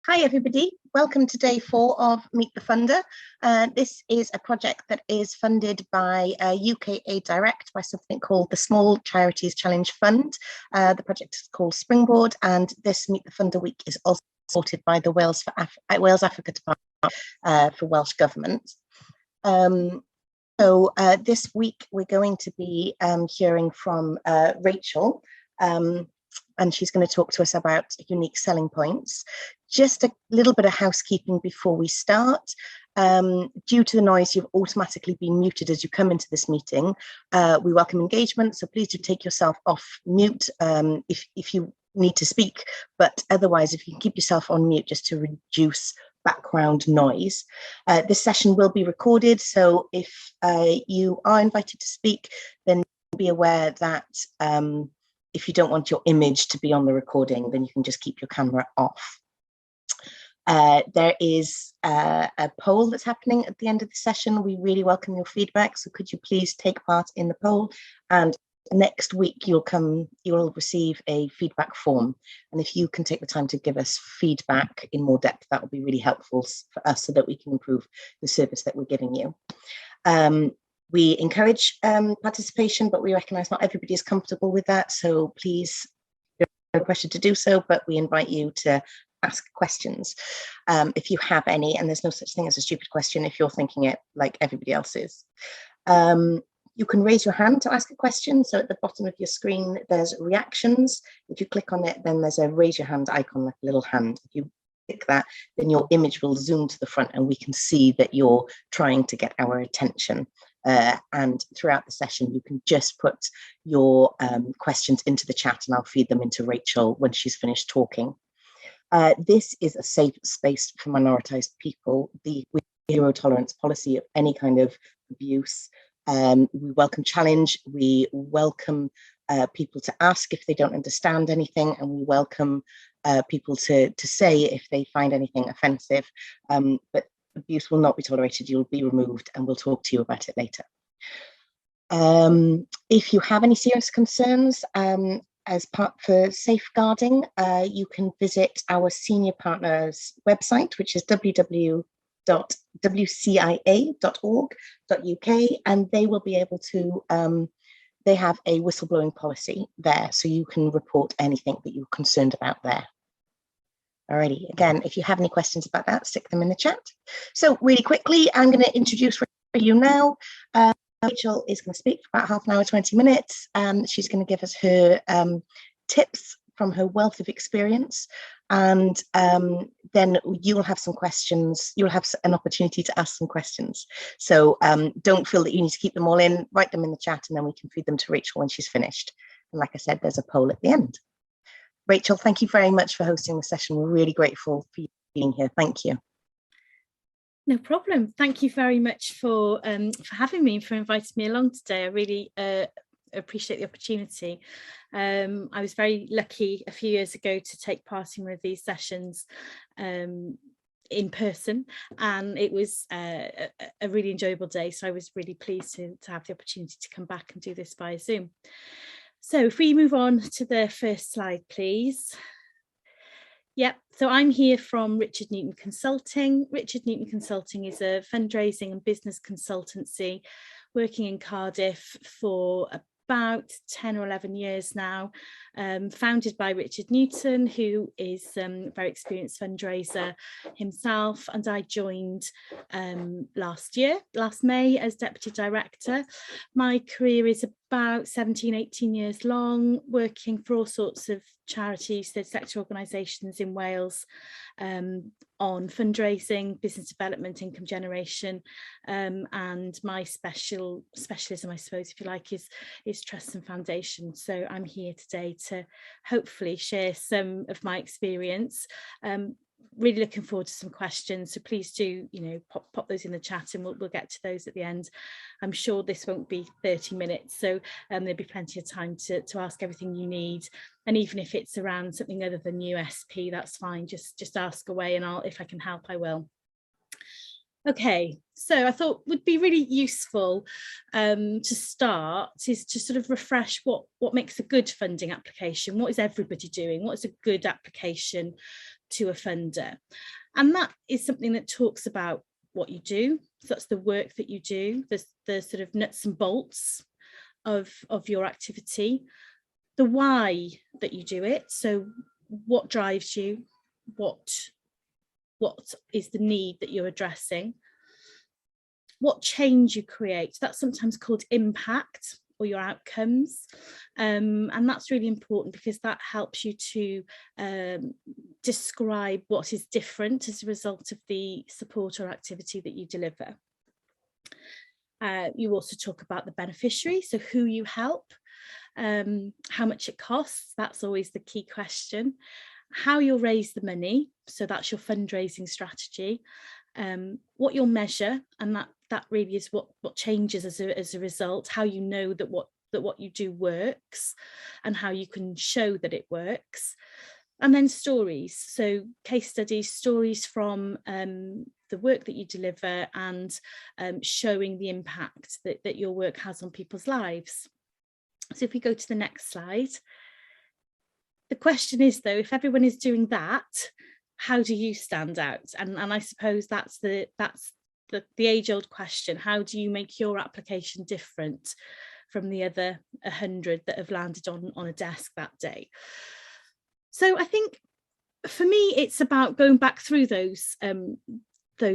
Hi everybody, welcome to day 4 of Meet the Funder. This is a project that is funded by UK Aid Direct by something called the Small Charities Challenge Fund. The project is called Springboard, and this Meet the Funder week is also supported by the Wales Africa Department for Welsh Government. This week we're going to be hearing from Rachel, and she's going to talk to us about unique selling points. Just a little bit of housekeeping before we start. Due to the noise, you've automatically been muted as you come into this meeting. We welcome engagement, so please do take yourself off mute if you need to speak, but otherwise, if you can keep yourself on mute just to reduce background noise. This session will be recorded, so if you are invited to speak, then be aware that if you don't want your image to be on the recording, then you can just keep your camera off. There is a poll that's happening at the end of the session. We really welcome your feedback, so could you please take part in the poll? And next week you'll receive a feedback form, and if you can take the time to give us feedback in more depth, that will be really helpful for us so that we can improve the service that we're giving you. We encourage participation, but we recognise not everybody is comfortable with that, so please, there's no pressure to do so, but we invite you to ask questions if you have any, and there's no such thing as a stupid question if you're thinking it like everybody else is. You can raise your hand to ask a question, so at the bottom of your screen there's reactions. If you click on it, then there's a raise your hand icon, like a little hand. If you click that, then your image will zoom to the front and we can see that you're trying to get our attention. And throughout the session, you can just put your questions into the chat and I'll feed them into Rachel when she's finished talking. This is a safe space for minoritized people. We have a zero tolerance policy of any kind of abuse. We welcome challenge. We welcome people to ask if they don't understand anything, and we welcome people to say if they find anything offensive. But abuse will not be tolerated. You'll be removed, and we'll talk to you about it later. If you have any serious concerns, as part for safeguarding, you can visit our senior partners website, which is www.wcia.org.uk, and they will be able to, they have a whistleblowing policy there, so you can report anything that you're concerned about there. Alrighty, again, if you have any questions about that, stick them in the chat. So really quickly, I'm going to introduce you now. Rachel is going to speak for about half an hour, 20 minutes. She's going to give us her tips from her wealth of experience, and then you'll have some questions. You'll have an opportunity to ask some questions. So don't feel that you need to keep them all in. Write them in the chat, and then we can feed them to Rachel when she's finished. And like I said, there's a poll at the end. Rachel, thank you very much for hosting the session. We're really grateful for you being here. Thank you. No problem. Thank you very much for having me, for inviting me along today. I really appreciate the opportunity. I was very lucky a few years ago to take part in one of these sessions in person, and it was a really enjoyable day. So I was really pleased to have the opportunity to come back and do this via Zoom. So if we move on to the first slide, please. Yep, so I'm here from Richard Newton Consulting. Richard Newton Consulting is a fundraising and business consultancy working in Cardiff for about 10 or 11 years now, founded by Richard Newton, who is a very experienced fundraiser himself, and I joined last May as Deputy Director. My career is about 17, 18 years long, working for all sorts of charities, third sector organisations in Wales, on fundraising, business development, income generation, and my specialism, I suppose, if you like, is trusts and foundations. So I'm here today to hopefully share some of my experience. Really looking forward to some questions, so please do, pop those in the chat, and we'll get to those at the end. I'm sure this won't be 30 minutes, so there'll be plenty of time to ask everything you need, and even if it's around something other than USP, that's fine. Just ask away, and if I can help, I will. Okay, so I thought would be really useful to start is to sort of refresh what makes a good funding application. What is everybody doing? What is a good application to a funder? And that is something that talks about what you do. So that's the work that you do, the sort of nuts and bolts of your activity, the why that you do it. So what drives you? What is the need that you're addressing? What change you create? That's sometimes called impact or your outcomes, and that's really important because that helps you to describe what is different as a result of the support or activity that you deliver. You also talk about the beneficiary, so who you help, how much it costs, that's always the key question, how you'll raise the money, so that's your fundraising strategy, what you'll measure, and that really is what changes as a result, how you know that what you do works and how you can show that it works. And then stories, so case studies, stories from the work that you deliver, and showing the impact that your work has on people's lives. So if we go to the next slide, the question is, though, if everyone is doing that, how do you stand out? And I suppose that's the age-old question. How do you make your application different from the other 100 that have landed on a desk that day? So I think for me, it's about going back through those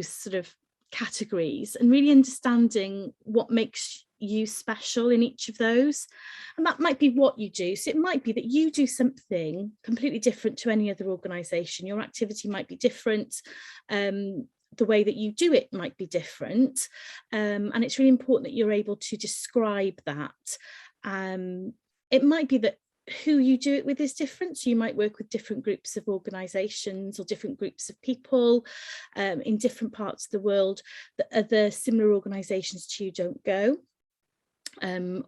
sort of categories and really understanding what makes you special in each of those. And that might be what you do. So it might be that you do something completely different to any other organisation. Your activity might be different. The way that you do it might be different. And it's really important that you're able to describe that. It might be that who you do it with is different. So you might work with different groups of organisations or different groups of people in different parts of the world that other similar organisations to you don't go.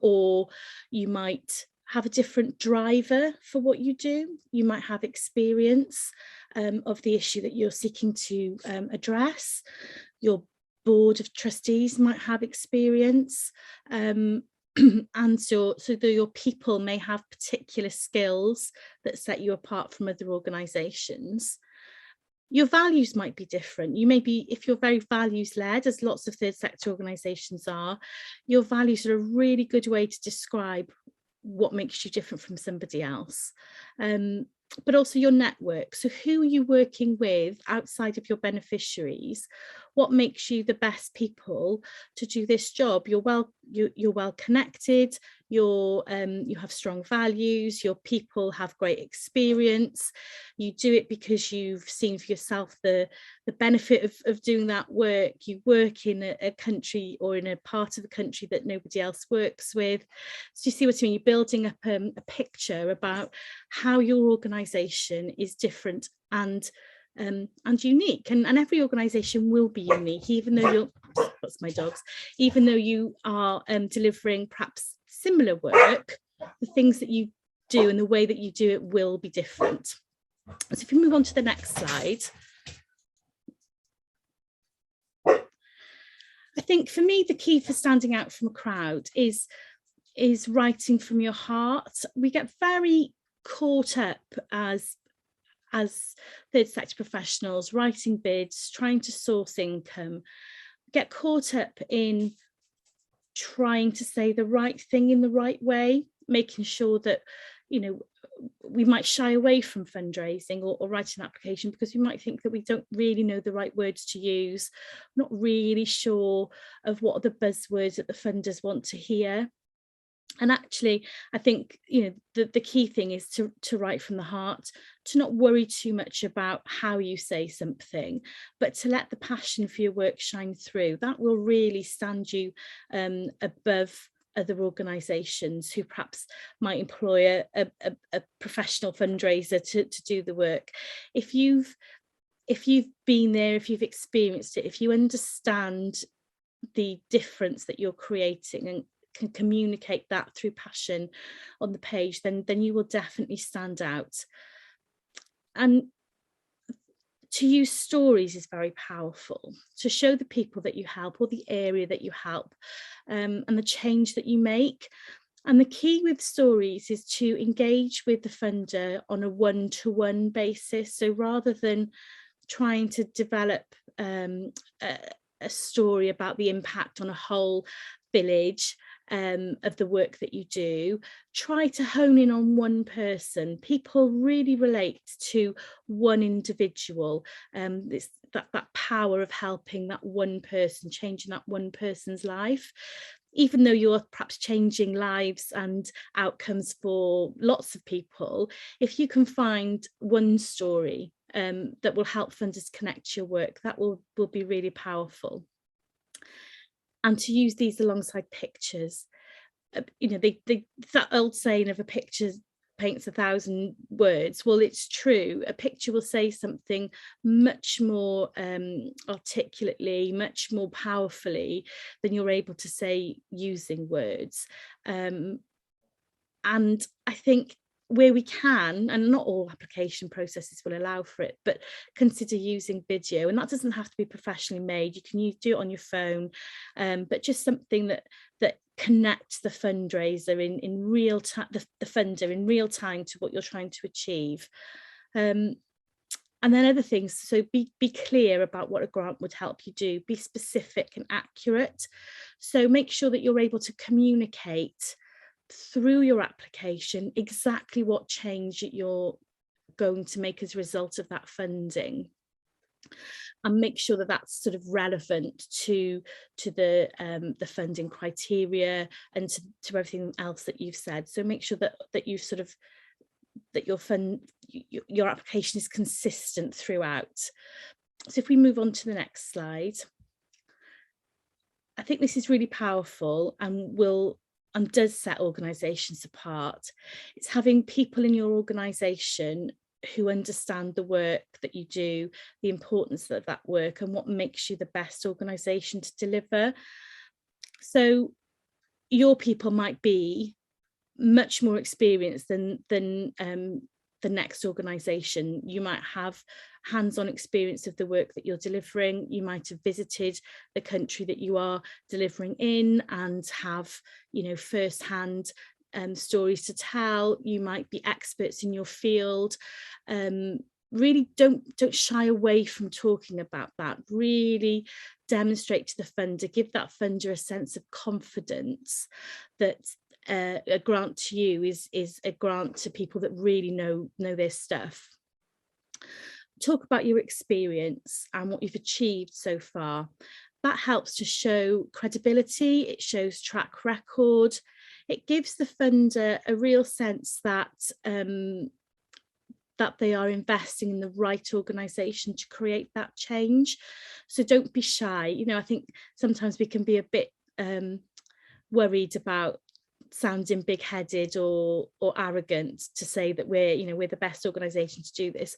Or you might have a different driver for what you do. You might have experience of the issue that you're seeking to address. Your board of trustees might have experience. And so your people may have particular skills that set you apart from other organisations. Your values might be different. You may be, if you're very values led, as lots of third sector organisations are, your values are a really good way to describe what makes you different from somebody else. But also your network. So who are you working with outside of your beneficiaries? What makes you the best people to do this job? You're well connected. You have strong values. Your people have great experience. You do it because you've seen for yourself the benefit of doing that work. You work in a country or in a part of the country that nobody else works with. So you see what I mean? You're building up a picture about how your organisation is different and unique, and every organisation will be unique, even though even though you are delivering perhaps similar work. The things that you do and the way that you do it will be different. So if we move on to the next slide, I think for me the key for standing out from a crowd is writing from your heart. We get very caught up as third sector professionals, writing bids, trying to source income, get caught up in trying to say the right thing in the right way, making sure that, we might shy away from fundraising or writing an application because we might think that we don't really know the right words to use, not really sure of what are the buzzwords that the funders want to hear. And actually, I think, the key thing is to write from the heart, to not worry too much about how you say something, but to let the passion for your work shine through. That will really stand you above other organisations who perhaps might employ a professional fundraiser to do the work. If you've been there, if you've experienced it, if you understand the difference that you're creating and can communicate that through passion on the page, then you will definitely stand out. And To use stories is very powerful, to show the people that you help or the area that you help, and the change that you make. And the key with stories is to engage with the funder on a one-to-one basis. So rather than trying to develop a story about the impact on a whole village of the work that you do, try to hone in on one person. People really relate to one individual. It's that power of helping that one person, changing that one person's life. Even though you're perhaps changing lives and outcomes for lots of people, if you can find one story that will help funders connect your work, that will be really powerful. And to use these alongside pictures. You know, that old saying of a picture paints 1,000 words. Well, it's true. A picture will say something much more articulately, much more powerfully than you're able to say using words. And I think where we can, and not all application processes will allow for it, but consider using video. And that doesn't have to be professionally made. You can do it on your phone, but just something that connects the fundraiser in real time, the funder in real time to what you're trying to achieve. And then other things, so be clear about what a grant would help you do, be specific and accurate. So make sure that you're able to communicate through your application exactly what change you're going to make as a result of that funding, and make sure that that's sort of relevant to the funding criteria and to everything else that you've said. So make sure that you've sort of that your application is consistent throughout. So if we move on to the next slide, I think this is really powerful and does set organisations apart. It's having people in your organisation who understand the work that you do, the importance of that work, and what makes you the best organisation to deliver. So your people might be much more experienced than the next organisation. You might have hands-on experience of the work that you're delivering. You might have visited the country that you are delivering in and have, you know, first-hand stories to tell. You might be experts in your field. Really don't shy away from talking about that. Really demonstrate to the funder, give that funder a sense of confidence that a grant to you is a grant to people that really know their stuff. Talk about your experience and what you've achieved so far. That helps to show credibility. It shows track record. It gives the funder a real sense that that they are investing in the right organisation to create that change. So don't be shy. You know, I think sometimes we can be a bit worried about sounding big-headed or arrogant to say that we're the best organisation to do this.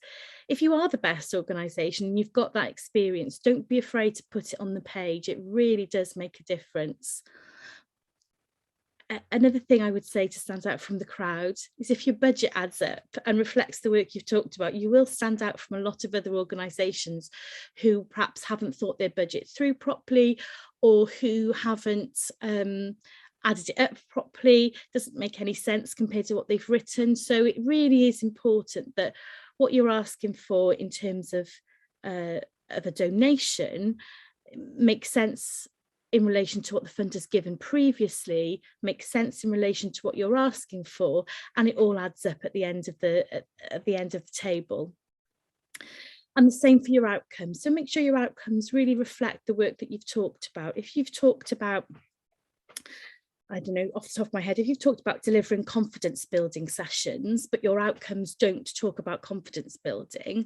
If you are the best organisation and you've got that experience, don't be afraid to put it on the page. It really does make a difference. Another thing I would say to stand out from the crowd is if your budget adds up and reflects the work you've talked about, you will stand out from a lot of other organisations who perhaps haven't thought their budget through properly, or who haven't added it up properly, doesn't make any sense compared to what they've written. So it really is important that what you're asking for in terms of a donation makes sense in relation to what the funder's given previously, makes sense in relation to what you're asking for, and it all adds up at the end of the table. And the same for your outcomes. So make sure your outcomes really reflect the work that you've talked about. If you've talked about, I don't know, off the top of my head, if you've talked about delivering confidence building sessions, but your outcomes don't talk about confidence building,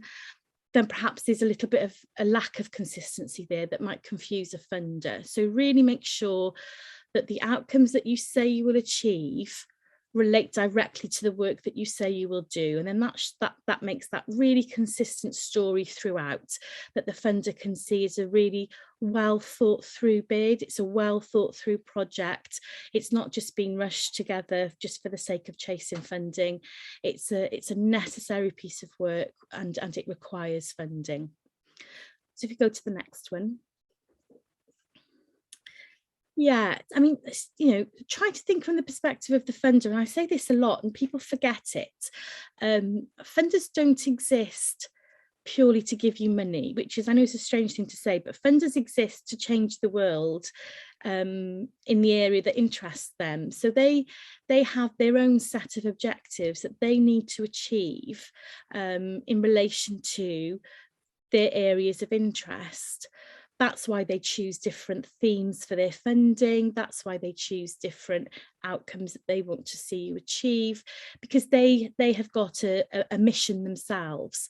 then perhaps there's a little bit of a lack of consistency there that might confuse a funder. So really make sure that the outcomes that you say you will achieve relate directly to the work that you say you will do. And then that makes that really consistent story throughout, that the funder can see is a really well thought through bid. It's a well thought through project. It's not just being rushed together just for the sake of chasing funding. It's a necessary piece of work, and it requires funding. So if you go to the next one. Yeah, I mean, you know, try to think from the perspective of the funder. And I say this a lot and people forget it. Funders don't exist purely to give you money, which is, I know it's a strange thing to say, but funders exist to change the world in the area that interests them. So they have their own set of objectives that they need to achieve in relation to their areas of interest. That's why they choose different themes for their funding. That's why they choose different outcomes that they want to see you achieve, because they have got a mission themselves.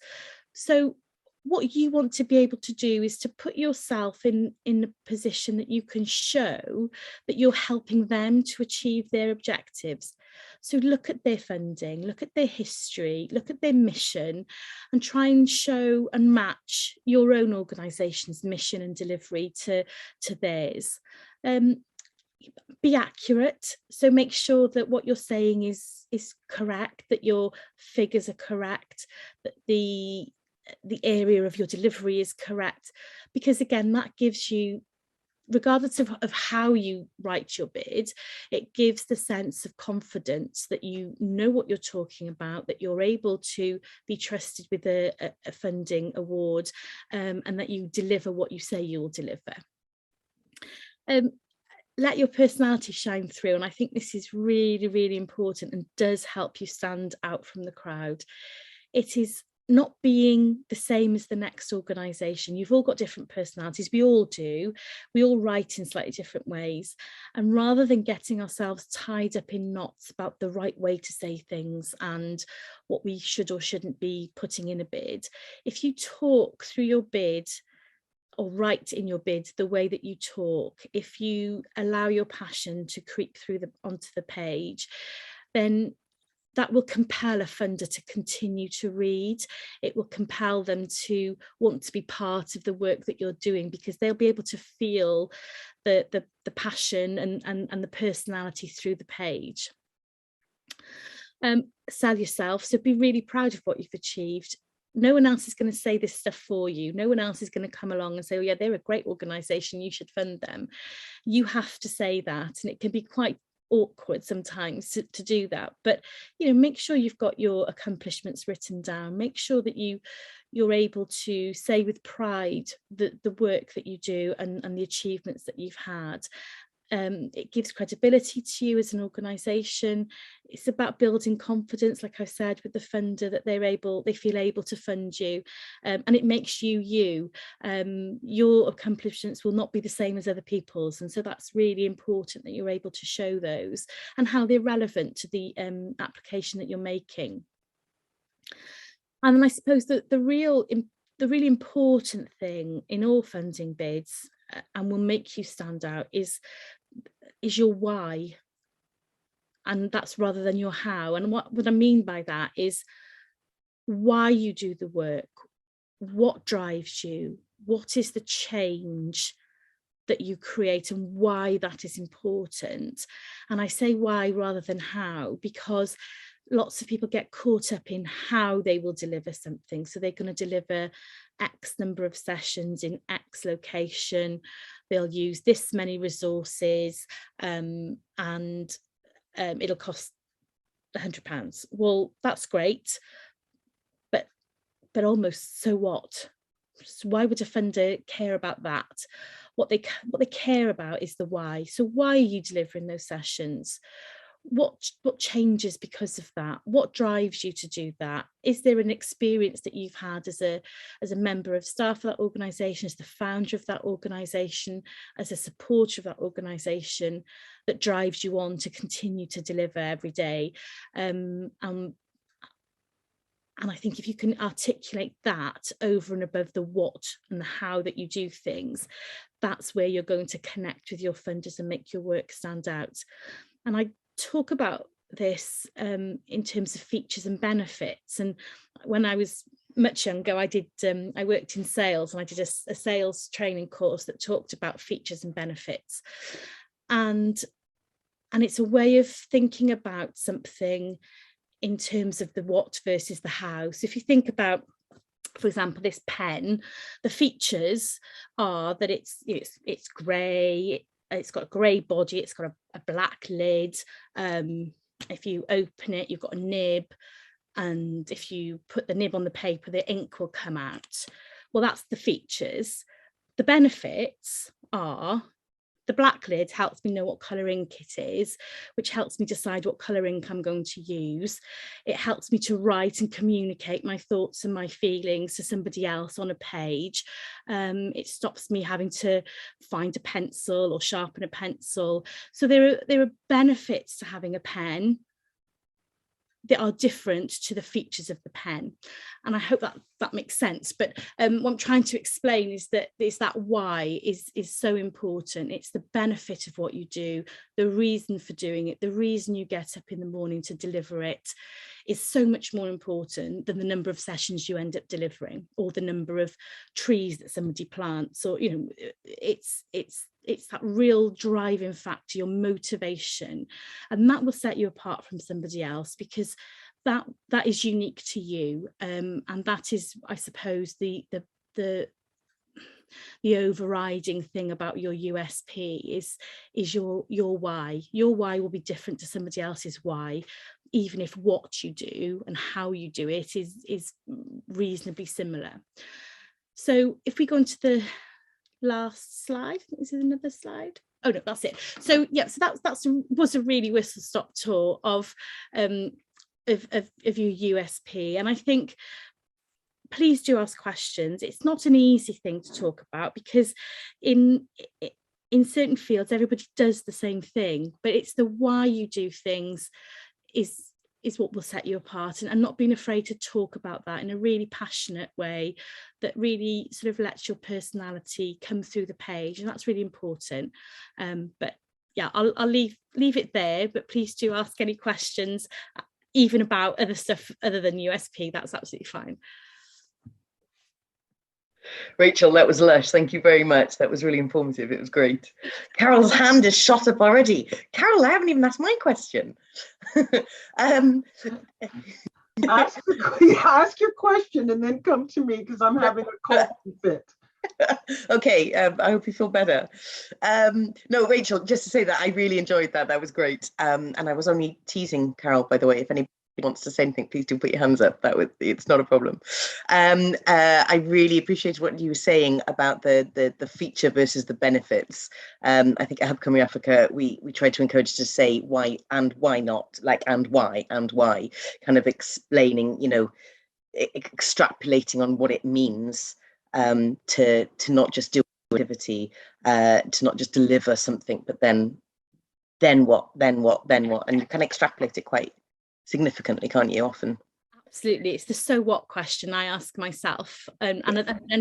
So what you want to be able to do is to put yourself in a position that you can show that you're helping them to achieve their objectives. So look at their funding, look at their history, look at their mission, and try and show and match your own organisation's mission and delivery to theirs. Be accurate, so make sure that what you're saying is correct, that your figures are correct, that the area of your delivery is correct, because again, that gives you, regardless of how you write your bid, it gives the sense of confidence that you know what you're talking about, that you're able to be trusted with a funding award, and that you deliver what you say you'll deliver. Let your personality shine through, and I think this is really, really important and does help you stand out from the crowd. It is not being the same as the next organisation. You've all got different personalities, we all do. We all write in slightly different ways. And rather than getting ourselves tied up in knots about the right way to say things and what we should or shouldn't be putting in a bid, if you talk through your bid or write in your bid the way that you talk, if you allow your passion to creep through onto the page, then that will compel a funder to continue to read. It will compel them to want to be part of the work that you're doing, because they'll be able to feel the passion and the personality through the page. Sell yourself, so be really proud of what you've achieved. No one else is going to say this stuff for you. No one else is going to come along and say, oh yeah, they're a great organisation, you should fund them. You have to say that, and it can be quite awkward sometimes to do that, but you know, make sure you've got your accomplishments written down. Make sure that you're able to say with pride the work that you do and the achievements that you've had. It gives credibility to you as an organisation. It's about building confidence, like I said, with the funder, that they feel able to fund you, and it makes you you. Your accomplishments will not be the same as other people's, and so that's really important that you're able to show those and how they're relevant to the application that you're making. And then I suppose that the really important thing in all funding bids, and will make you stand out, is your why, and that's rather than your how. And what I mean by that is why you do the work, what drives you, what is the change that you create, and why that is important. And I say why rather than how, because lots of people get caught up in how they will deliver something. So they're going to deliver X number of sessions in X location, they'll use this many resources, and it'll cost £100. Well, that's great, but almost, so what? So why would a funder care about that? What they care about is the why. So why are you delivering those sessions? What changes because of that? What drives you to do that? Is there an experience that you've had as a member of staff of that organisation, as the founder of that organisation, as a supporter of that organisation, that drives you on to continue to deliver every day? And I think if you can articulate that over and above the what and the how that you do things, that's where you're going to connect with your funders and make your work stand out. And I talk about this in terms of features and benefits. And when I was much younger, I worked in sales, and I did a sales training course that talked about features and benefits. And it's a way of thinking about something in terms of the what versus the how. So if you think about, for example, this pen, the features are that it's grey, it's got a grey body, it's got a black lid. If you open it, you've got a nib, and if you put the nib on the paper, the ink will come out. Well, that's the features. The benefits are the black lid helps me know what colour ink it is, which helps me decide what colour ink I'm going to use. It helps me to write and communicate my thoughts and my feelings to somebody else on a page. It stops me having to find a pencil or sharpen a pencil. So there are benefits to having a pen that are different to the features of the pen, and I hope that makes sense. But what I'm trying to explain is that why is so important. It's the benefit of what you do, the reason for doing it, the reason you get up in the morning to deliver it is so much more important than the number of sessions you end up delivering, or the number of trees that somebody plants, or it's that real driving factor, your motivation, and that will set you apart from somebody else, because that is unique to you, and that is, I suppose, the overriding thing about your USP is your why. Your why will be different to somebody else's why, even if what you do and how you do it is reasonably similar. So if we go on to the last slide, is there another slide? Oh no, that's it. So yeah, so that was a really whistle-stop tour of your USP, and I think please do ask questions. It's not an easy thing to talk about, because in certain fields everybody does the same thing, but it's the why you do things is what will set you apart, and not being afraid to talk about that in a really passionate way that really sort of lets your personality come through the page, and that's really important. But yeah, I'll leave it there, but please do ask any questions, even about other stuff other than USP. That's absolutely fine. Rachel, that was lush. Thank you very much. That was really informative. It was great. Carol's hand is shot up already. Carol, I haven't even asked my question. Ask your question and then come to me, because I'm having a coughing fit. Okay, I hope you feel better. No, Rachel, just to say that I really enjoyed that. That was great. And I was only teasing Carol, by the way. If anybody wants to say anything, please do put your hands up. It's not a problem. I really appreciated what you were saying about the feature versus the benefits. I think at Hub Cymru Africa, we try to encourage to say why and why not, like and why, kind of explaining, extrapolating on what it means to not just do activity, to not just deliver something, but then what, and you can extrapolate it quite significantly, can't you, often? Absolutely. It's the so what question I ask myself, and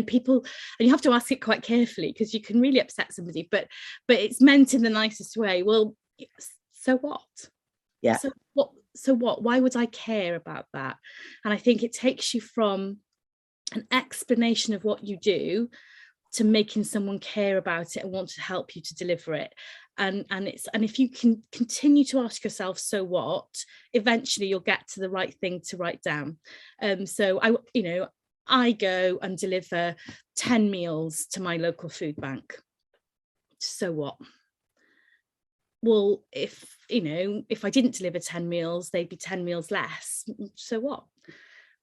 people, and you have to ask it quite carefully, because you can really upset somebody, but it's meant in the nicest way. Well, so what? Yeah. So what? Why would I care about that? And I think it takes you from an explanation of what you do to making someone care about it and want to help you to deliver it. And if you can continue to ask yourself, so what, eventually you'll get to the right thing to write down. So I go and deliver 10 meals to my local food bank. So what? Well, if I didn't deliver 10 meals, they'd be 10 meals less. So what?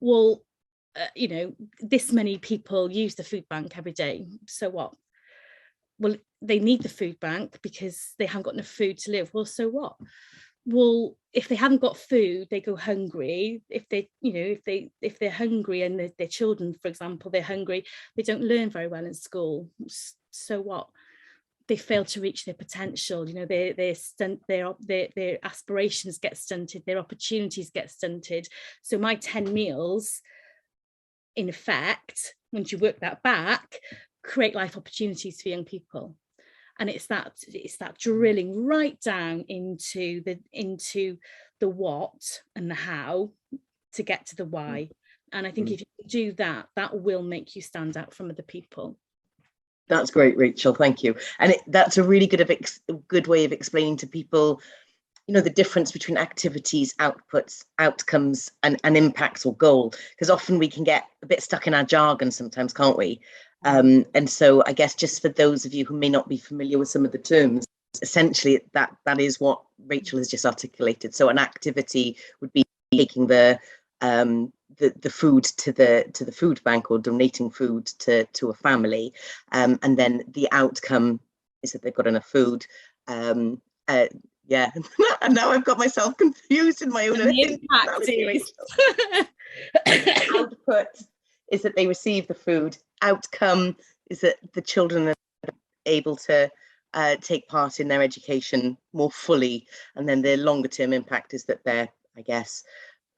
Well, this many people use the food bank every day. So what? Well, they need the food bank because they haven't got enough food to live. Well, so what? Well, if they haven't got food, they go hungry. If they're hungry and their children, for example, they're hungry, they don't learn very well in school. So what? They fail to reach their potential. Their aspirations get stunted, their opportunities get stunted. So my 10 meals, in effect, once you work that back, create life opportunities for young people. And it's that drilling right down into the what and the how to get to the why. And I think if you do that, that will make you stand out from other people. That's great, Rachel. Thank you. And that's a really good way of explaining to people, you know, the difference between activities, outputs, outcomes, and impacts or goal. Because often we can get a bit stuck in our jargon sometimes, can't we? And so I guess just for those of you who may not be familiar with some of the terms, essentially that is what Rachel has just articulated. So an activity would be taking the food to the food bank or donating food to a family, and then the outcome is that they've got enough food. Yeah, and now I've got myself confused in my own analogy. Output is that they receive the food. Outcome is that the children are able to take part in their education more fully, and then the longer term impact is that they're, I guess,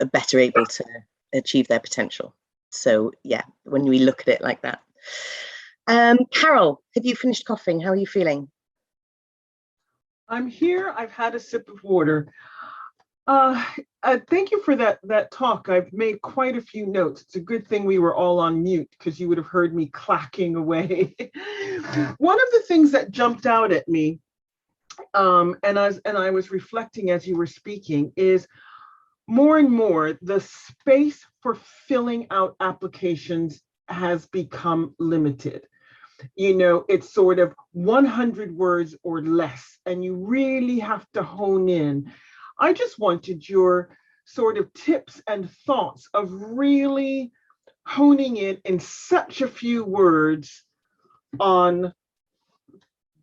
are better able to achieve their potential. So yeah, when we look at it like that. Carol, have you finished coughing? How are you feeling? I'm here. I've had a sip of water. Thank you for that talk. I've made quite a few notes. It's a good thing we were all on mute, because you would have heard me clacking away. One of the things that jumped out at me, and I was reflecting as you were speaking, is more and more the space for filling out applications has become limited. You know, it's sort of 100 words or less, and you really have to hone in. I just wanted your sort of tips and thoughts of really honing in such a few words on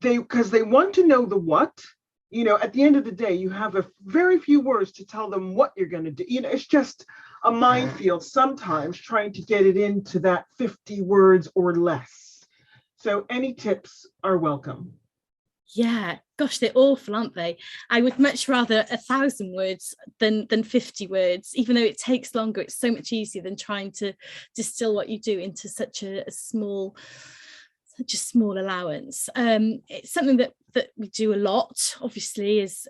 because they want to know the what. You know, at the end of the day, you have a very few words to tell them what you're going to do. You know, it's just a minefield sometimes trying to get it into that 50 words or less. So any tips are welcome. Yeah, gosh, they're awful, aren't they? I would much rather 1,000 words than 50 words, even though it takes longer. It's so much easier than trying to distill what you do into such a small allowance. It's something that we do a lot, obviously, as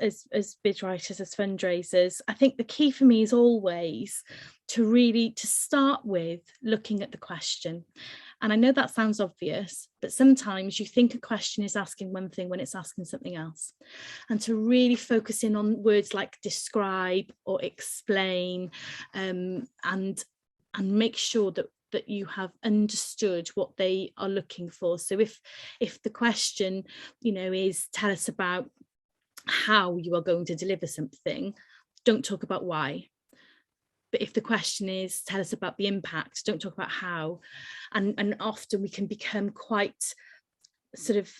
bid writers, as fundraisers. I think the key for me is always to start with looking at the question. And I know that sounds obvious, but sometimes you think a question is asking one thing when it's asking something else. And to really focus in on words like describe or explain, and make sure that you have understood what they are looking for. So if the question, you know, is tell us about how you are going to deliver something, don't talk about why. But if the question is tell us about the impact, don't talk about how. And often we can become quite sort of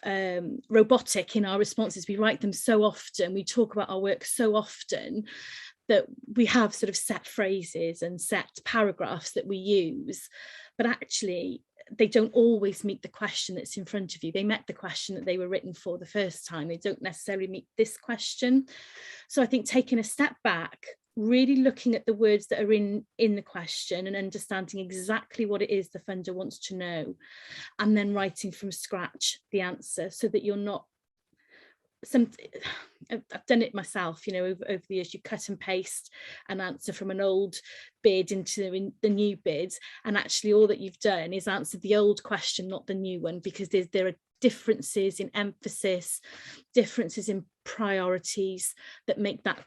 robotic in our responses. We write them so often, we talk about our work so often, that we have sort of set phrases and set paragraphs that we use, but actually they don't always meet the question that's in front of you. They met the question that they were written for the first time. They don't necessarily meet this question. So I think taking a step back, really looking at the words that are in the question and understanding exactly what it is the funder wants to know, and then writing from scratch the answer, so that you're not I've done it myself, you know, over the years. You cut and paste an answer from an old bid into the new bid, and actually all that you've done is answered the old question, not the new one, because there are differences in emphasis, differences in priorities that make that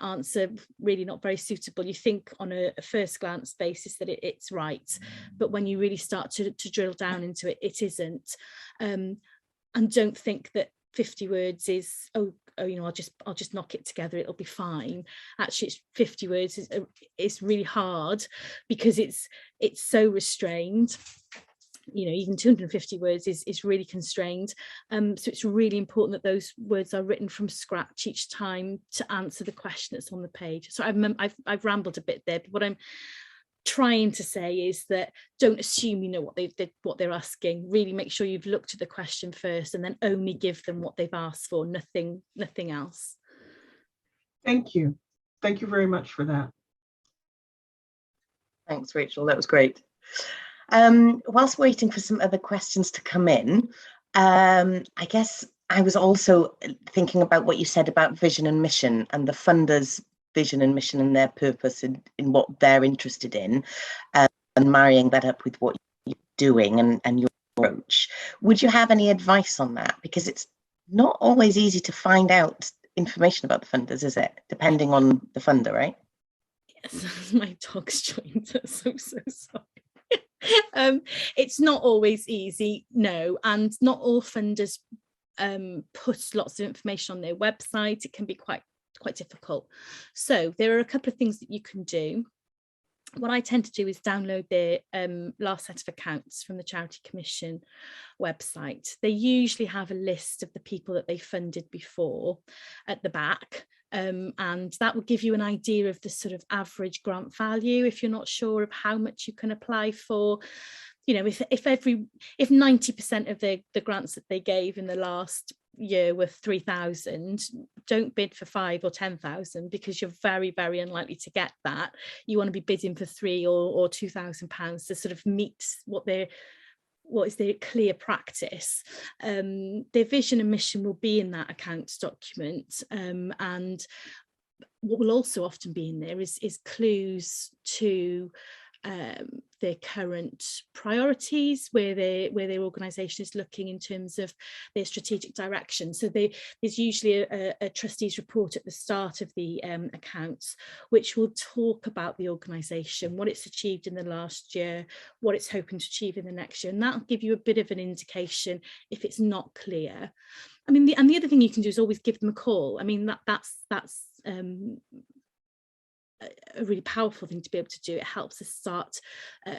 answer really not very suitable. You think on a first glance basis that it's right, but when you really start to drill down into it, it isn't. And don't think that 50 words is oh you know, I'll just knock it together, it'll be fine. Actually, it's 50 words is really hard, because it's so restrained. You know, even 250 words is really constrained. So it's really important that those words are written from scratch each time to answer the question that's on the page. So I've rambled a bit there, but what I'm trying to say is that don't assume you know what they're asking. Really make sure you've looked at the question first, and then only give them what they've asked for, nothing else. Thank you very much for that. Thanks, Rachel, that was great. Whilst waiting for some other questions to come in, I guess I was also thinking about what you said about vision and mission, and the funders vision and mission and their purpose in what they're interested in, and marrying that up with what you're doing and your approach. Would you have any advice on that? Because it's not always easy to find out information about the funders, is it? Depending on the funder, right? Yes, my dog's joined us. I'm so sorry. It's not always easy, no, and not all funders put lots of information on their website. It can be quite difficult. So there are a couple of things that you can do. What I tend to do is download their last set of accounts from the Charity Commission website. They usually have a list of the people that they funded before at the back, and that will give you an idea of the sort of average grant value if you're not sure of how much you can apply for. You know, if 90% of the grants that they gave in the last year were 3,000, don't bid for 5 or 10,000, because you're very, very unlikely to get that. You want to be bidding for £3,000 or £2,000 to sort of meet what is their clear practice. Their vision and mission will be in that accounts document, and what will also often be in there is clues to their current priorities, where their organisation is looking in terms of their strategic direction. So there's usually a trustees report at the start of the accounts, which will talk about the organisation, what it's achieved in the last year, what it's hoping to achieve in the next year, and that'll give you a bit of an indication if it's not clear. I mean, the other thing you can do is always give them a call. I mean, that's a really powerful thing to be able to do. It helps us start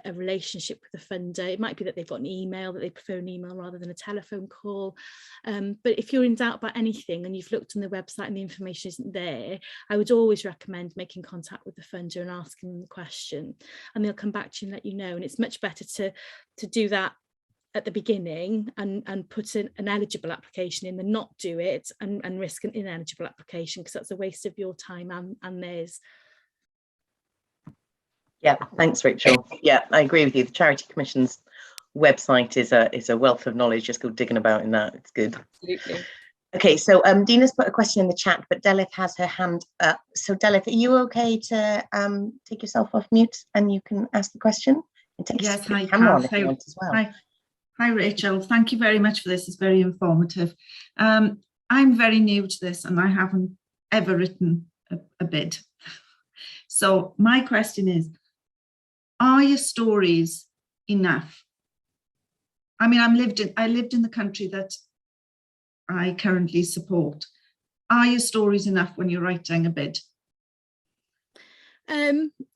a relationship with the funder. It might be that they've got an email, that they prefer an email rather than a telephone call. But if you're in doubt about anything and you've looked on their website and the information isn't there, I would always recommend making contact with the funder and asking them the question, and they'll come back to you and let you know. And it's much better to do that at the beginning and put an eligible application in than not do it and risk an ineligible application, because that's a waste of your time and theirs. Yeah, thanks, Rachel. Yeah, I agree with you. The Charity Commission's website is a wealth of knowledge. Just go digging about in that. It's good. Absolutely. Okay, so Dina's put a question in the chat, but Delith has her hand up. So Delith, are you okay to take yourself off mute and you can ask the question? Yes, hi, camera on if Kath. you want as well. Hi, Rachel. Thank you very much for this. It's very informative. I'm very new to this and I haven't ever written a bid. So my question is, are your stories enough? I mean, I lived in the country that I currently support. Are your stories enough when you're writing a bid?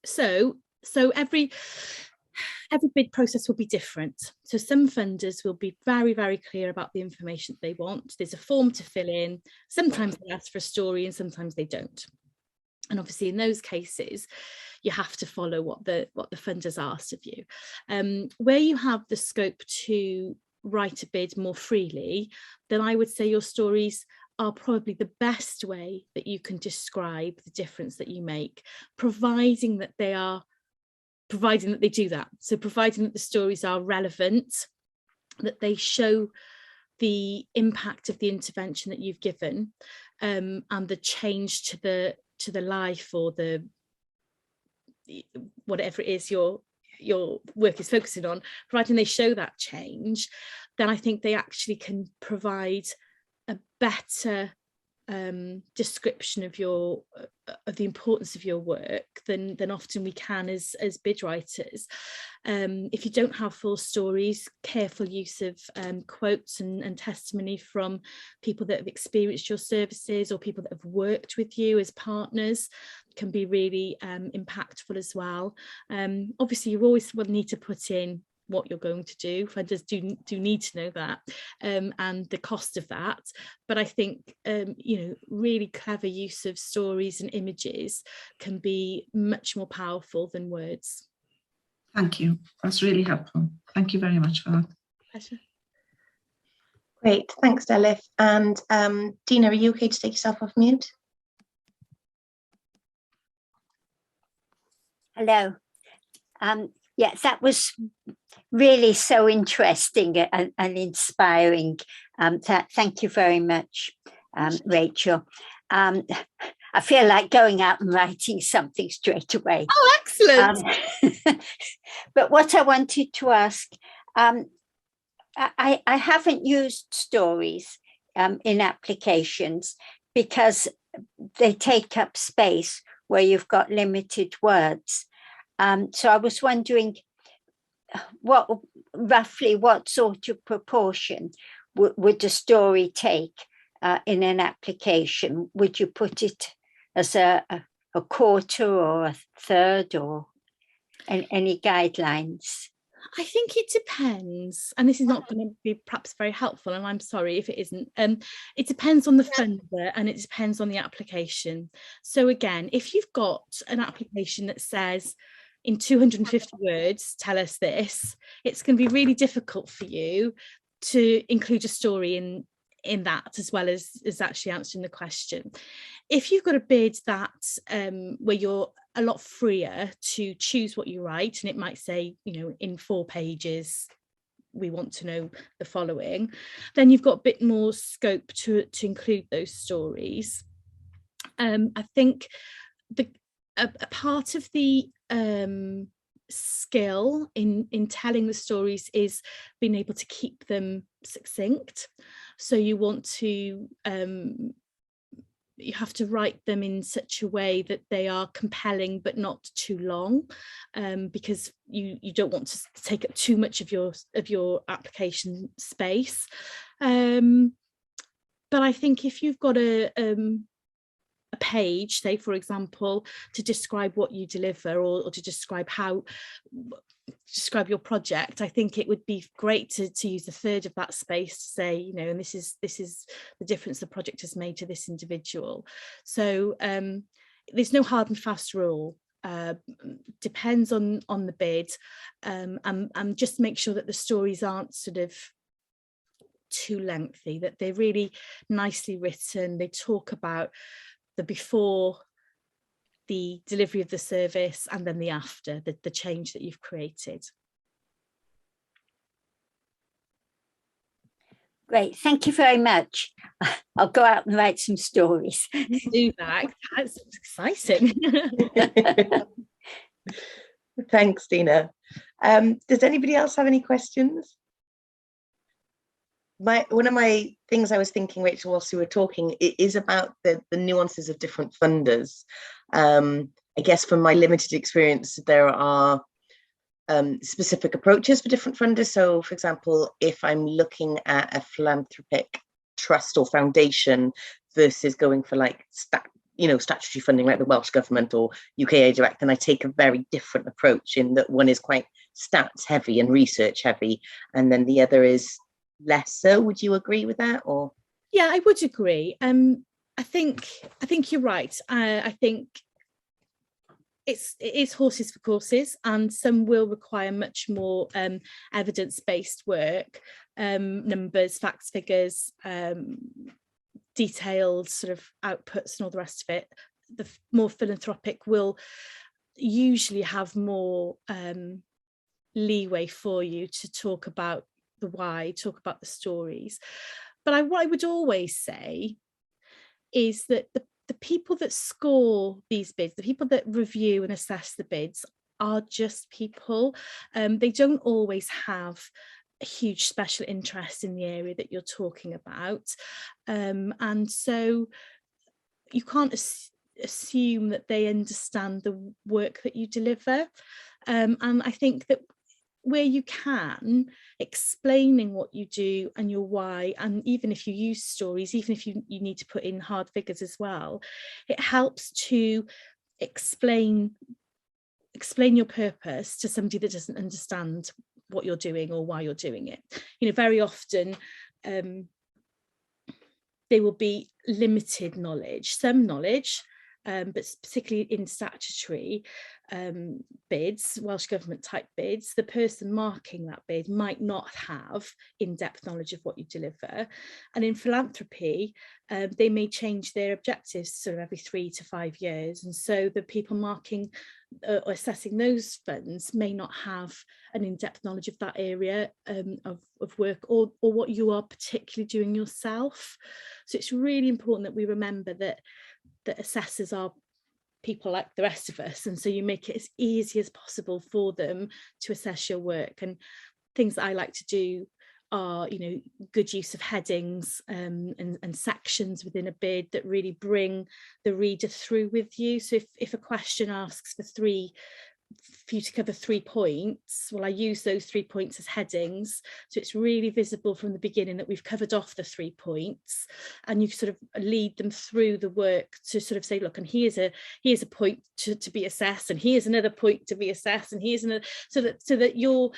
So every bid process will be different. So some funders will be very, very clear about the information they want. There's a form to fill in. Sometimes they ask for a story and sometimes they don't. And obviously in those cases, you have to follow what the funders asked of you. Where you have the scope to write a bid more freely, then I would say your stories are probably the best way that you can describe the difference that you make, providing that they do that. So providing that the stories are relevant, that they show the impact of the intervention that you've given, and the change to the life or the whatever it is your work is focusing on, providing they show that change, then I think they actually can provide a better description of the importance of your work than often we can as bid writers. If you don't have full stories, careful use of quotes and testimony from people that have experienced your services or people that have worked with you as partners can be really impactful as well. Obviously you always will need to put in what you're going to do. Funders do need to know that, and the cost of that. But I think really clever use of stories and images can be much more powerful than words. Thank you. That's really helpful. Thank you very much for that. Pleasure. Great, thanks, Delith. And Dina, are you okay to take yourself off mute? Hello. Yes, that was really so interesting and inspiring. Thank you very much, Rachel. I feel like going out and writing something straight away. Oh, excellent. But what I wanted to ask, I haven't used stories in applications because they take up space where you've got limited words. So I was wondering roughly what sort of proportion would a story take in an application? Would you put it as a quarter or a third, or any guidelines? I think it depends, and this is not going to be perhaps very helpful, and I'm sorry if it isn't. It depends on the funder and it depends on the application. So again, if you've got an application that says in 250 words, tell us this, it's going to be really difficult for you to include a story in that, as well as actually answering the question. If you've got a bid that where you're a lot freer to choose what you write, and it might say, you know, in 4 pages we want to know the following, then you've got a bit more scope to include those stories. I think a part of the skill in telling the stories is being able to keep them succinct. So you want to you have to write them in such a way that they are compelling but not too long, because you don't want to take up too much of your application space. But I think if you've got a page, say for example, to describe what you deliver, or to describe your project, I think it would be great to use a third of that space to say, you know, and this is the difference the project has made to this individual. So there's no hard and fast rule. Depends on the bid, and just make sure that the stories aren't sort of too lengthy, that they're really nicely written. They talk about the before, the delivery of the service, and then the after, the change that you've created. Great, thank you very much. I'll go out and write some stories. Do that. That's exciting. Thanks, Dina. Does anybody else have any questions? One of my things I was thinking, Rachel, whilst we were talking, it is about the nuances of different funders. I guess from my limited experience, there are specific approaches for different funders. So, for example, if I'm looking at a philanthropic trust or foundation versus going for like statutory funding like the Welsh Government or UK Aid Direct, then I take a very different approach, in that one is quite stats heavy and research heavy, and then the other is less so. Would you agree with that? Or yeah, I would agree. I think you're right. I think it is horses for courses, and some will require much more evidence-based work, numbers, facts, figures, detailed sort of outputs and all the rest of it. The more philanthropic will usually have more leeway for you to talk about the why, talk about the stories. But what I would always say is that the people that score these bids, the people that review and assess the bids, are just people. They don't always have a huge special interest in the area that you're talking about, and so you can't assume that they understand the work that you deliver. And I think that where you can, explaining what you do and your why, and even if you use stories, even if you need to put in hard figures as well, it helps to explain your purpose to somebody that doesn't understand what you're doing or why you're doing it. You know, very often there will be limited knowledge, some knowledge, but particularly in statutory bids, Welsh Government type bids, the person marking that bid might not have in-depth knowledge of what you deliver. And in philanthropy, they may change their objectives sort of every 3 to 5 years. And so the people marking or assessing those funds may not have an in-depth knowledge of that area of work, or what you are particularly doing yourself. So it's really important that we remember that that assessors are people like the rest of us, and so you make it as easy as possible for them to assess your work. And things that I like to do are, you know, good use of headings and sections within a bid that really bring the reader through with you. So if a question asks for you to cover 3 points, well, I use those 3 points as headings, so it's really visible from the beginning that we've covered off the 3 points, and you sort of lead them through the work to sort of say, look, and here's a point to be assessed, and here's another point to be assessed, and here's another, so that you're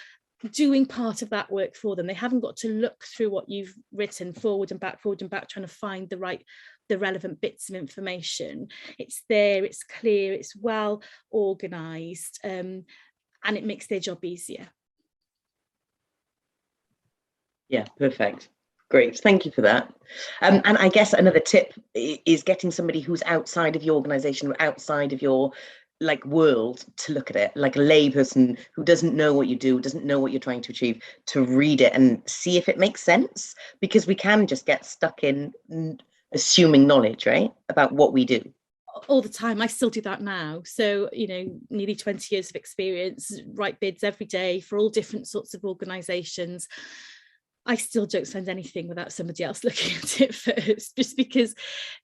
doing part of that work for them. They haven't got to look through what you've written forward and back, trying to find the relevant bits of information. It's there, it's clear, it's well organised, and it makes their job easier. Yeah, perfect. Great, thank you for that. And I guess another tip is getting somebody who's outside of your organisation, or outside of your world, to look at it, like a layperson who doesn't know what you do, doesn't know what you're trying to achieve, to read it and see if it makes sense, because we can just get stuck in assuming knowledge, right, about what we do all the time. I still do that now. So, you know, nearly 20 years of experience, write bids every day for all different sorts of organisations. I still don't send anything without somebody else looking at it first, just because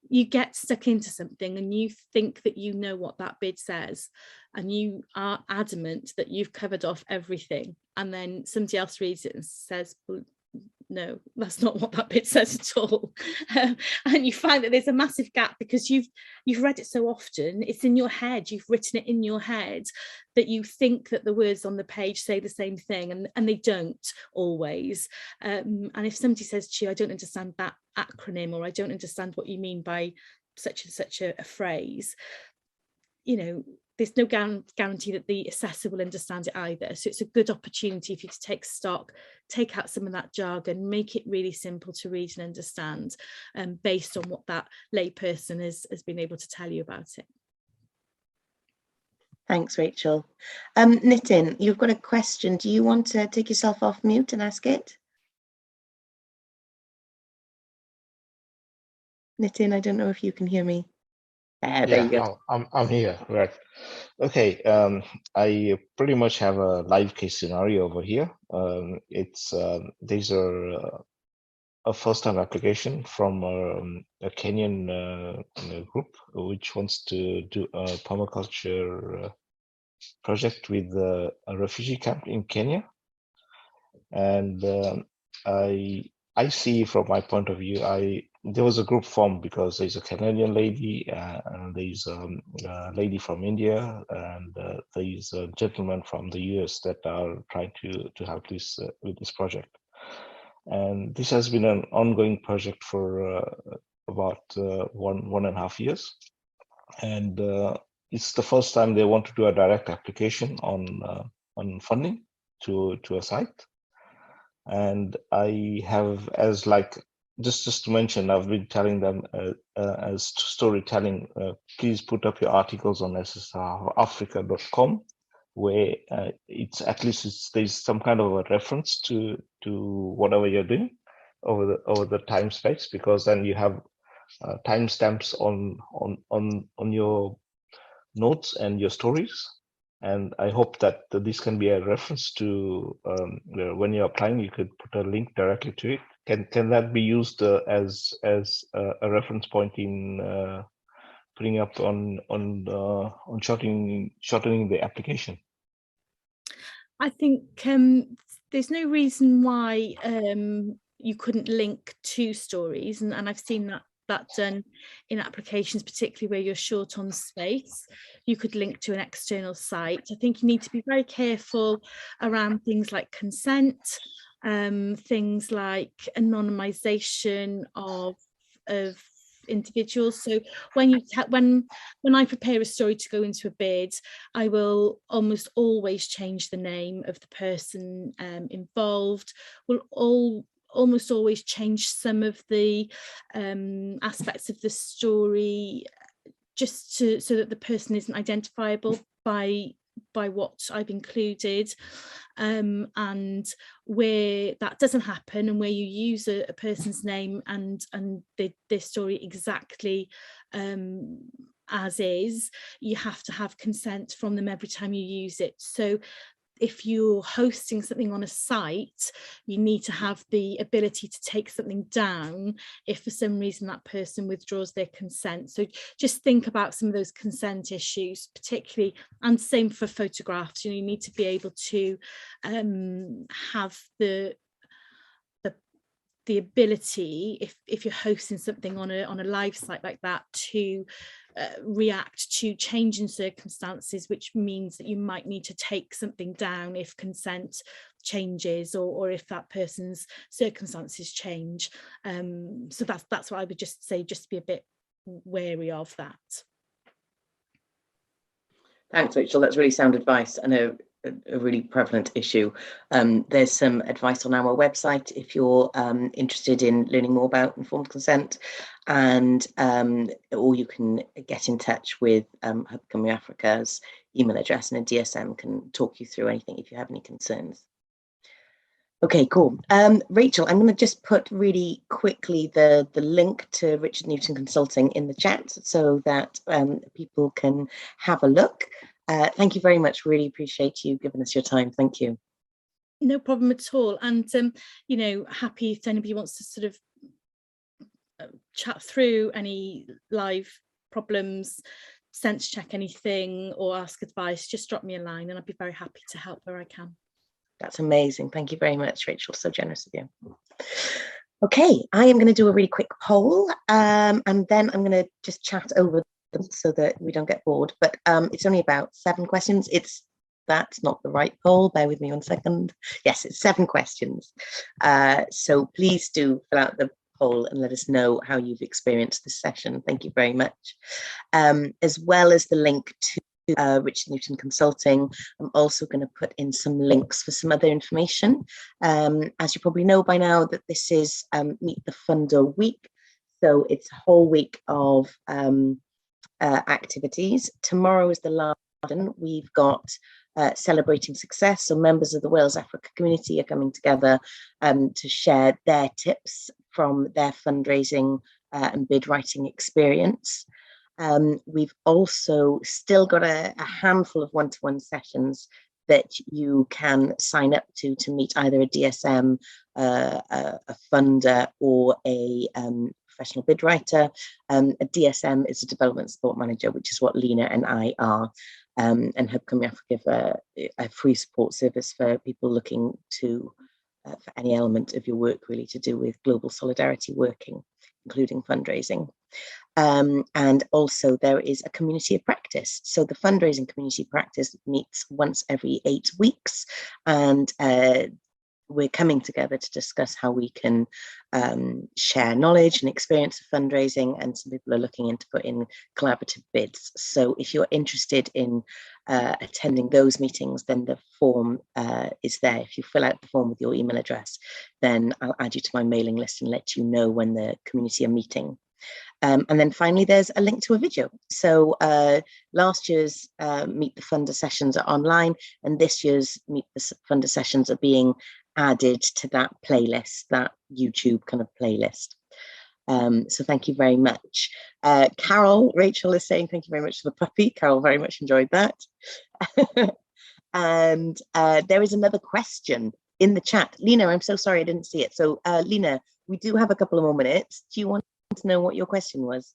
you get stuck into something and you think that you know what that bid says, and you are adamant that you've covered off everything, and then somebody else reads it and says, well, no, that's not what that bit says at all. And you find that there's a massive gap because you've read it so often, it's in your head, you've written it in your head, that you think that the words on the page say the same thing, and they don't always. And if somebody says to you, I don't understand that acronym, or I don't understand what you mean by such and such a phrase, you know, there's no guarantee that the assessor will understand it either. So it's a good opportunity for you to take stock, take out some of that jargon, make it really simple to read and understand, based on what that layperson has been able to tell you about it. Thanks, Rachel. Nitin, you've got a question. Do you want to take yourself off mute and ask it? Nitin, I don't know if you can hear me. There you go. I'm here, right. Okay, I pretty much have a live case scenario over here. These are a first-time application from a Kenyan group which wants to do a permaculture project with a refugee camp in Kenya. And I see, from my point of view, there was a group formed because there's a Canadian lady, and there's a lady from India, and there's a gentleman from the US that are trying to help this with this project. And this has been an ongoing project for about 1.5 years. And it's the first time they want to do a direct application on funding to a site. And I have, as just to mention, I've been telling them as storytelling, please put up your articles on ssrafrica.com, where it's at least there's some kind of a reference to whatever you're doing over the time space, because then you have timestamps on your notes and your stories. And I hope that this can be a reference to when you're applying, you could put a link directly to it. Can that be used as a reference point in putting up on shortening the application? I think there's no reason why you couldn't link to stories, and I've seen that done in applications, particularly where you're short on space. You could link to an external site. I think you need to be very careful around things like consent, things like anonymization of individuals. So when I prepare a story to go into a bid, I will almost always change the name of the person involved. We'll almost always change some of the aspects of the story, just so that the person isn't identifiable by by what I've included, and where that doesn't happen, and where you use a person's name and their story exactly as is, you have to have consent from them every time you use it. So if you're hosting something on a site, you need to have the ability to take something down if for some reason that person withdraws their consent. So just think about some of those consent issues, particularly, and same for photographs. You need to be able to have the ability, if you're hosting something on a live site like that, to react to changing circumstances, which means that you might need to take something down if consent changes, or if that person's circumstances change. So that's what I would just say, just be a bit wary of that. Thanks, Rachel. That's really sound advice, and a really prevalent issue. There's some advice on our website if you're interested in learning more about informed consent, and or you can get in touch with Hub Cymru Africa's email address, and a DSM can talk you through anything if you have any concerns. Okay, cool. Rachel, I'm going to just put really quickly the link to Richard Newton Consulting in the chat so that people can have a look. Thank you very much. Really appreciate you giving us your time. Thank you. No problem at all. And, you know, happy if anybody wants to sort of chat through any live problems, sense check anything, or ask advice, just drop me a line and I'd be very happy to help where I can. That's amazing. Thank you very much, Rachel. So generous of you. Okay, I am going to do a really quick poll, and then I'm going to just chat over them so that we don't get bored. But it's only about 7 questions. That's not the right poll. Bear with me 1 second. Yes, it's 7 questions. So please do fill out the poll and let us know how you've experienced this session. Thank you very much. As well as the link to Richard Newton Consulting, I'm also going to put in some links for some other information. As you probably know by now, that this is Meet the Funder Week, so it's a whole week of activities. Tomorrow is the last one. We've got Celebrating Success, so members of the Wales Africa community are coming together to share their tips from their fundraising and bid writing experience. We've also still got a handful of one-to-one sessions that you can sign up to meet either a DSM, a funder, or a professional bid writer. A DSM is a development support manager, which is what Lena and I are. And Hub Cymru Africa give a free support service for people looking to for any element of your work really to do with global solidarity working, including fundraising. And also there is a community of practice. So the fundraising community practice meets once every 8 weeks, and we're coming together to discuss how we can share knowledge and experience of fundraising, and some people are looking into putting collaborative bids. So if you're interested in attending those meetings, then the form is there. If you fill out the form with your email address, then I'll add you to my mailing list and let you know when the community are meeting. And then finally, there's a link to a video. So last year's Meet the Funder sessions are online, and this year's Meet the Funder sessions are being added to that playlist, that YouTube kind of playlist. So thank you very much. Carol, Rachel is saying thank you very much for the puppy. Carol very much enjoyed that. And there is another question in the chat. Lena, I'm so sorry I didn't see it. So Lena, we do have a couple of more minutes. Do you want to know what your question was?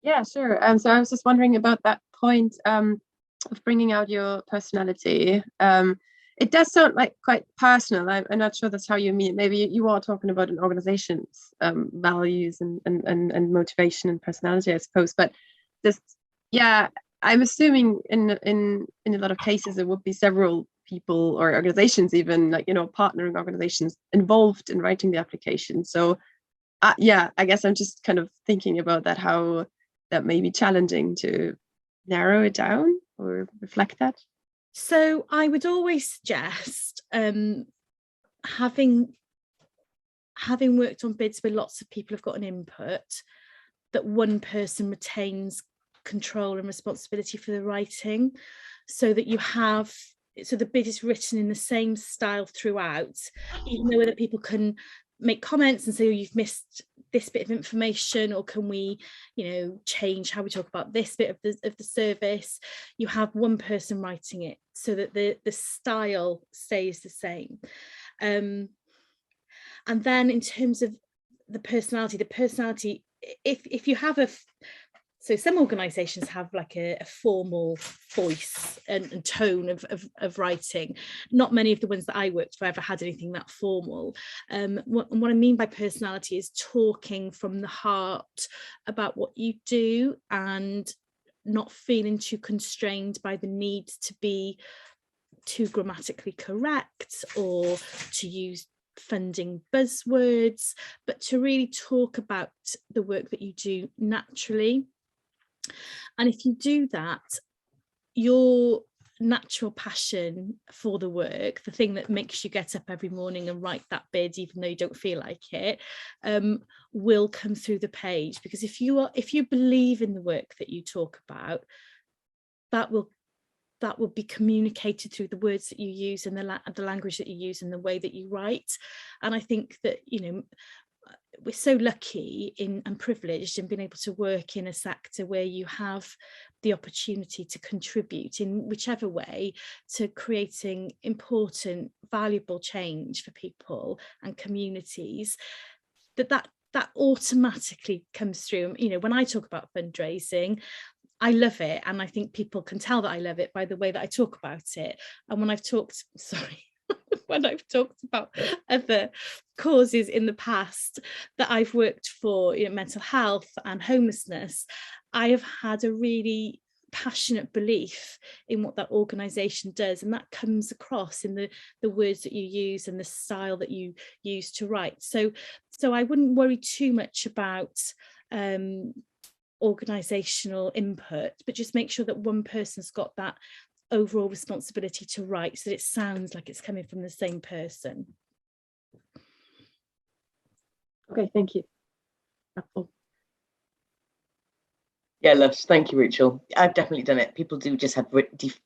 Yeah, sure. So I was just wondering about that point of bringing out your personality. It does sound like quite personal. I'm not sure that's how you mean it. Maybe you are talking about an organization's values and motivation and personality, I suppose. But just, yeah, I'm assuming in a lot of cases there would be several people or organizations, even like, you know, partnering organizations involved in writing the application. So yeah, I guess I'm just kind of thinking about that, how that may be challenging to narrow it down or reflect that. So I would always suggest, having worked on bids where lots of people have got an input, that one person retains control and responsibility for the writing. so that you have, so the bid is written in the same style throughout, even though other people can make comments and say, oh, you've missed this bit of information, or can we, you know, change how we talk about this bit of the service. You have one person writing it so that the style stays the same. And then in terms of the personality, if you have so some organisations have like a formal voice and tone of writing. Not many of the ones that I worked for ever had anything that formal. What I mean by personality is talking from the heart about what you do and not feeling too constrained by the need to be too grammatically correct or to use funding buzzwords, but to really talk about the work that you do naturally. And if you do that, your natural passion for the work, the thing that makes you get up every morning and write that bid even though you don't feel like it, will come through the page. Because if you believe in the work that you talk about, that will be communicated through the words that you use and the language that you use and the way that you write. And I think that, you know, we're so lucky and privileged in being able to work in a sector where you have the opportunity to contribute in whichever way to creating important, valuable change for people and communities, that automatically comes through. You know, when I talk about fundraising, I love it, and I think people can tell that I love it by the way that I talk about it. And when I've talked about other causes in the past that I've worked for, you know, mental health and homelessness, I have had a really passionate belief in what that organisation does, and that comes across in the words that you use and the style that you use to write. So I wouldn't worry too much about organisational input, but just make sure that one person's got that overall responsibility to write so that it sounds like it's coming from the same person. Okay, thank you. Yeah, Lush, thank you, Rachel. I've definitely done it. People do just have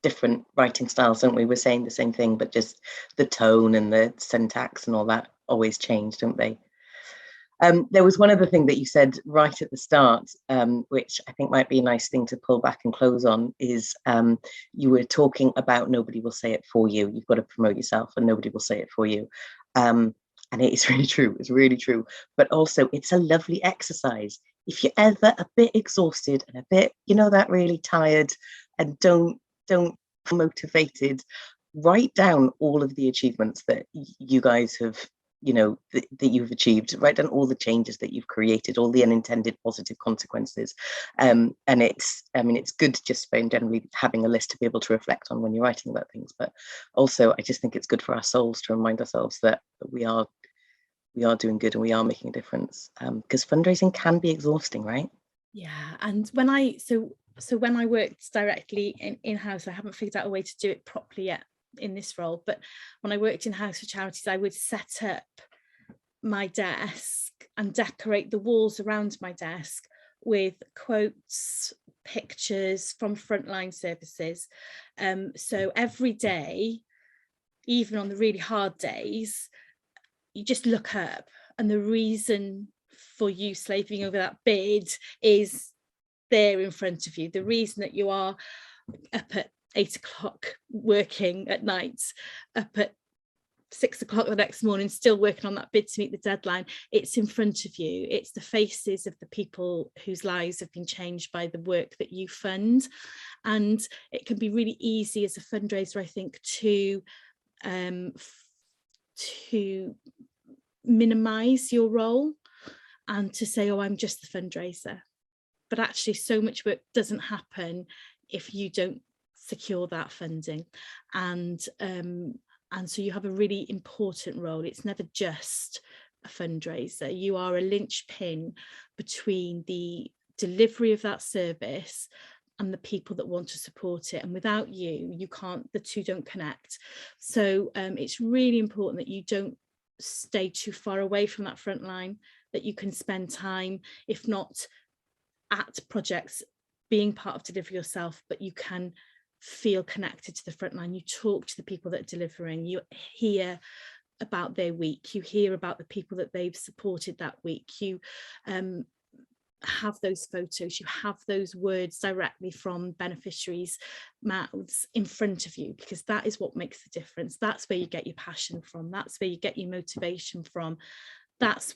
different writing styles, don't we? We're saying the same thing, but just the tone and the syntax and all that always change, don't they? There was one other thing that you said right at the start, which I think might be a nice thing to pull back and close on, is you were talking about nobody will say it for you. You've got to promote yourself and nobody will say it for you. And it is really true. It's really true. But also, it's a lovely exercise. If you're ever a bit exhausted and a bit, you know, that really tired and don't motivated, write down all of the achievements that you guys have, you know, that you've achieved. Write down all the changes that you've created, all the unintended positive consequences. And it's, I mean, it's good just for generally having a list to be able to reflect on when you're writing about things. But also, I just think it's good for our souls to remind ourselves that we are doing good and we are making a difference, because fundraising can be exhausting, right? Yeah, and when I when I worked directly in-house, I haven't figured out a way to do it properly yet in this role, but when I worked in-house for charities, I would set up my desk and decorate the walls around my desk with quotes, pictures from frontline services. So every day, even on the really hard days, you just look up and the reason for you slaving over that bid is there in front of you. The reason that you are up at 8 o'clock working at night, up at 6 o'clock the next morning still working on that bid to meet the deadline, it's in front of you. It's the faces of the people whose lives have been changed by the work that you fund. And it can be really easy as a fundraiser, I think, to minimize your role and to say, oh, I'm just the fundraiser. But actually so much work doesn't happen if you don't secure that funding. And so you have a really important role. It's never just a fundraiser. You are a linchpin between the delivery of that service and the people that want to support it. And without you, you can't, the two don't connect. So it's really important that you don't stay too far away from that front line, that you can spend time, if not at projects, being part of delivery yourself, but you can feel connected to the front line. You talk to the people that are delivering, you hear about their week, you hear about the people that they've supported that week, you have those photos, you have those words directly from beneficiaries' mouths in front of you, because that is what makes the difference. That's where you get your passion from, that's where you get your motivation from, that's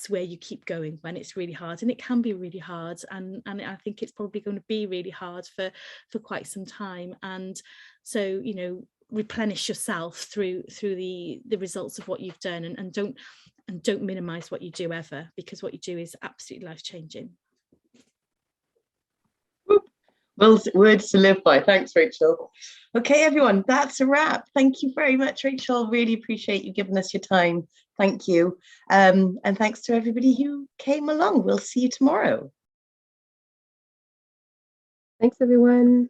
where you keep going when it's really hard. And it can be really hard, and I think it's probably going to be really hard for quite some time. And so, you know, replenish yourself through the results of what you've done, and don't minimize what you do ever, because what you do is absolutely life-changing. Well, words to live by. Thanks, Rachel. Okay, everyone, that's a wrap. Thank you very much, Rachel. Really appreciate you giving us your time. Thank you. And thanks to everybody who came along. We'll see you tomorrow. Thanks, everyone.